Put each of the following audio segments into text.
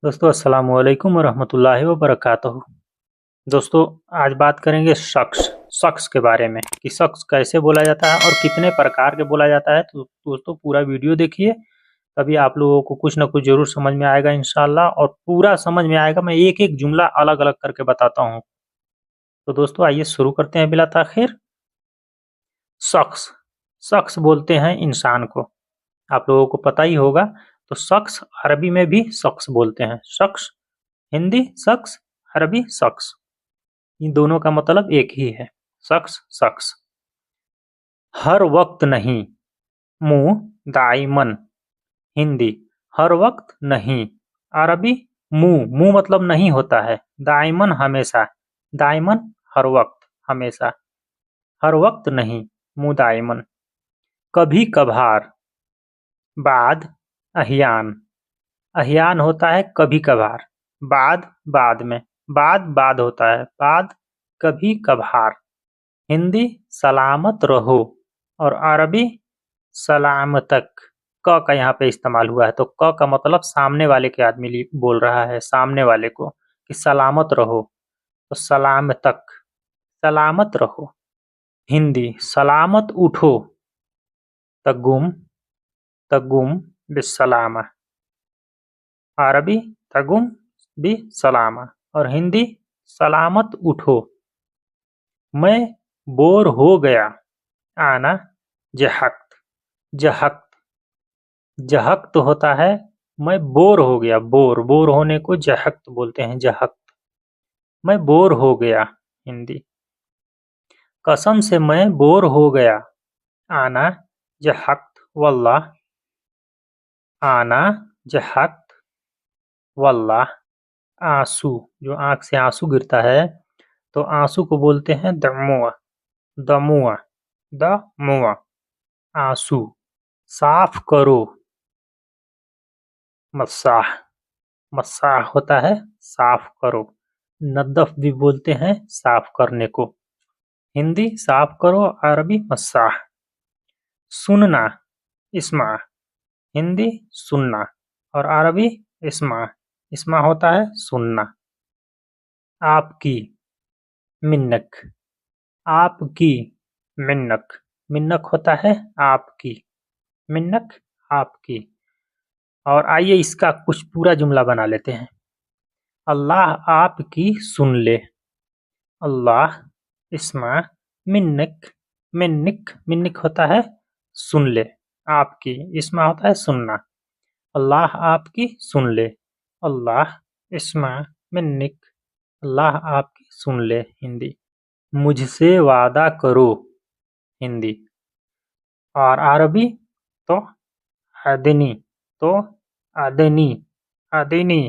दोस्तों अस्सलाम वालेकुम वरहमतुल्लाहि वबरकातुहू। दोस्तों आज बात करेंगे शख्स शख्स के बारे में कि शख्स कैसे बोला जाता है और कितने प्रकार के बोला जाता है। तो दोस्तों पूरा वीडियो देखिए, तभी आप लोगों को कुछ ना कुछ ज़रूर समझ में आएगा इंशाअल्लाह, और पूरा समझ में आएगा। मैं एक-एक जुमला अलग-अलग करके बताता हूँ। तो दोस्तों आइए शुरू करते हैं बिला ताख़ीर। शख्स शख्स बोलते हैं इंसान को, आप लोगों को पता ही होगा। तो शख्स अरबी में भी शख्स बोलते हैं। शख्स हिंदी शख्स, अरबी शख्स, इन दोनों का मतलब एक ही है। शख्स शख्स। हर वक्त नहीं, मुँह दाइमन। हिंदी हर वक्त नहीं, अरबी मुँह मुँह मतलब नहीं होता है, दाइमन हमेशा, दाइमन हर वक्त हमेशा, हर वक्त नहीं, मुँह दाइमन। कभी कभार, बाद अहियान, अहियान होता है कभी कभार, बाद बाद में, बाद होता है, बाद कभी कभार। हिंदी सलामत रहो और अरबी सलामतक। क का यहाँ पे इस्तेमाल हुआ है, तो क का मतलब सामने वाले के आदमी बोल रहा है, सामने वाले को कि सलामत रहो, तो सलामतक, सलामत रहो। हिंदी सलामत उठो, तगुम तगुम बिस्सलामा, अरबी तगुम बिस्सलामा और हिंदी सलामत उठो। मैं बोर हो गया, आना जहक्त, जहक्त, जहक्त होता है मैं बोर हो गया, बोर बोर होने को जहक्त बोलते हैं, जहक्त। मैं बोर हो गया, हिंदी कसम से मैं बोर हो गया, आना जहक्त वल्लाह, आना जहक्त वल्लाह। आंसू, जो आंख से आंसू गिरता है तो आंसू को बोलते हैं दमुआ, दमुआ, दमुआ, आंसू। साफ करो, मस्साह, मस्साह होता है साफ करो। नदफ भी बोलते हैं साफ करने को, हिंदी साफ करो, अरबी मस्साह। सुनना, इस्मा, हिंदी सुनना और अरबी इस्मा, इस्मा होता है सुनना। आपकी, मिन्नक, आपकी, मिन्नक, मिन्नक होता है आपकी, मिन्नक आपकी। और आइए इसका कुछ पूरा जुमला बना लेते हैं। अल्लाह आपकी सुन ले, अल्लाह इस्मा मिन्नक, मिन्निक, मिन्निक होता है सुन ले, आपकी इस्मा होता है सुनना। अल्लाह आपकी सुन ले, अल्लाह इस्मा मिन्निक, अल्लाह आपकी सुन ले। हिंदी मुझसे वादा करो, हिंदी और अरबी तो अदनी, तो अदनी, अदनी,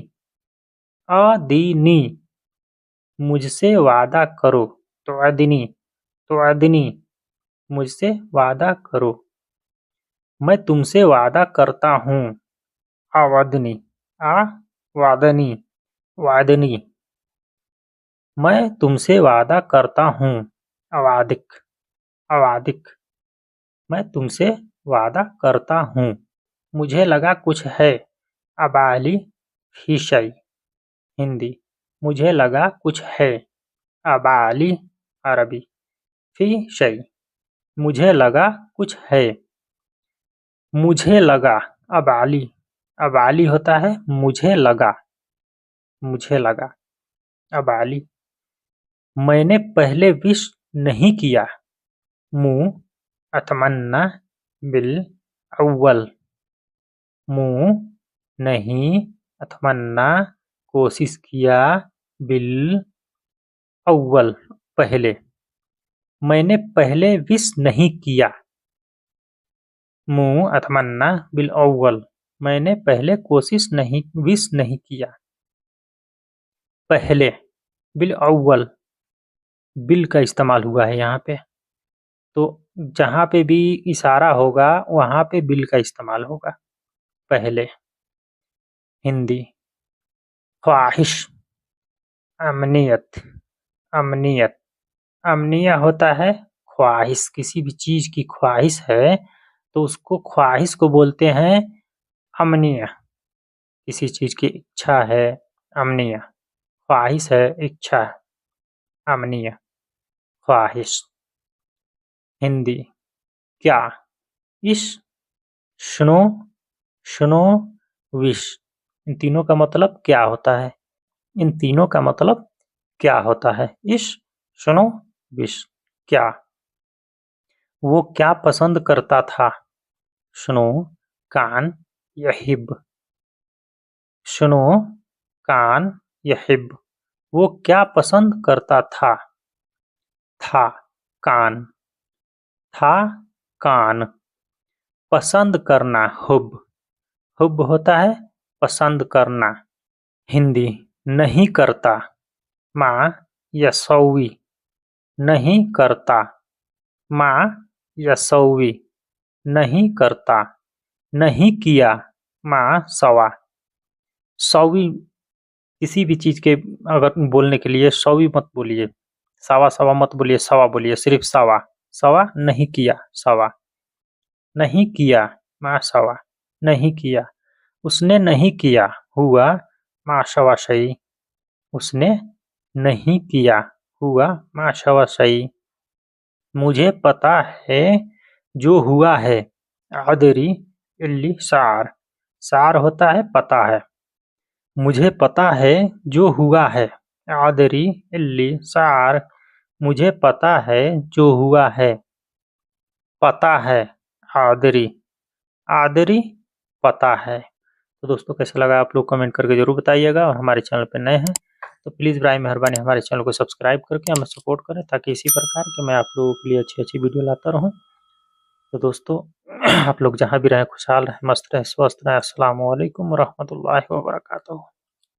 अदीनी। मुझसे वादा करो तो अदनी, तो अदनी, मुझसे वादा करो। मैं तुमसे वादा करता हूँ, अवदनी, वादनी, वादनी। मैं तुमसे वादा करता हूँ, अवादिक, अवादिक। मैं तुमसे वादा करता हूँ। मुझे लगा कुछ है, अबाली फी शै, हिंदी मुझे लगा कुछ है, अबाली अरबी फी शै, मुझे लगा कुछ है। मुझे लगा, अबाली, अबाली होता है मुझे लगा, मुझे लगा, अबाली। मैंने पहले विश नहीं किया, मुँह अतमन्ना बिल अव्वल, मुँह नहीं, अतमन्ना कोशिश किया, बिल अव्वल पहले। मैंने पहले विश नहीं किया, मुँह अतमन्ना बिल अव्वल, मैंने पहले कोशिश नहीं, विश नहीं किया। पहले, बिल अव्वल, बिल का इस्तेमाल हुआ है यहाँ पे, तो जहाँ पे भी इशारा होगा वहाँ पे बिल का इस्तेमाल होगा, पहले। हिंदी ख्वाहिश, अमनियत, अमनियत, अमनिया होता है ख्वाहिश, किसी भी चीज़ की ख्वाहिश है तो उसको ख्वाहिश को बोलते हैं अमनिया, किसी चीज़ की इच्छा है, अमनिया। ख्वाहिश है, इच्छा है, अमनिया, ख्वाहिश। हिंदी क्या, इश, सुनो, सुनो, विश। इन तीनों का मतलब क्या होता है? इन तीनों का मतलब क्या होता है? इश, सुनो, विश। क्या? वो क्या पसंद करता था? सुनो, कान, यहिब। सुनो, कान, यहिब। वो क्या पसंद करता था? था, कान। था, कान। पसंद करना, हुब। हुब होता है पसंद करना। हिंदी नहीं करता, माँ यसौवी। नहीं करता, माँ यसौवी। नहीं करता, नहीं किया, माँ सवा। सौवी किसी भी चीज के अगर बोलने के लिए सौवी मत बोलिए, सवा सवा मत बोलिए, सवा बोलिए, सिर्फ सवा। सवा नहीं किया, सवा। नहीं किया, माँ सवा। नहीं किया। उसने नहीं किया, हुआ, माँ सवा सही। उसने नहीं किया, हुआ, माँ सवा सही। मुझे पता है जो हुआ है, आदरी, इल्ली, सार। सार होता है पता है। मुझे पता है जो हुआ है, आदरी, इल्ली, सार। मुझे पता है जो हुआ है, पता है, आदरी। आदरी, पता है। तो दोस्तों कैसा लगा आप लोग कमेंट करके ज़रूर बताइएगा, और हमारे चैनल पे नए हैं तो प्लीज़ बराए मेहरबानी हमारे चैनल को सब्सक्राइब करके हमें सपोर्ट करें, ताकि इसी प्रकार के मैं आप लोगों के लिए अच्छी-अच्छी वीडियो लाता रहूँ। तो दोस्तों आप लोग जहाँ भी रहें खुशहाल रहें, मस्त रहें, स्वस्थ रहें। अस्सलामु अलैकुम व रहमतुल्लाहि व बरकातहू।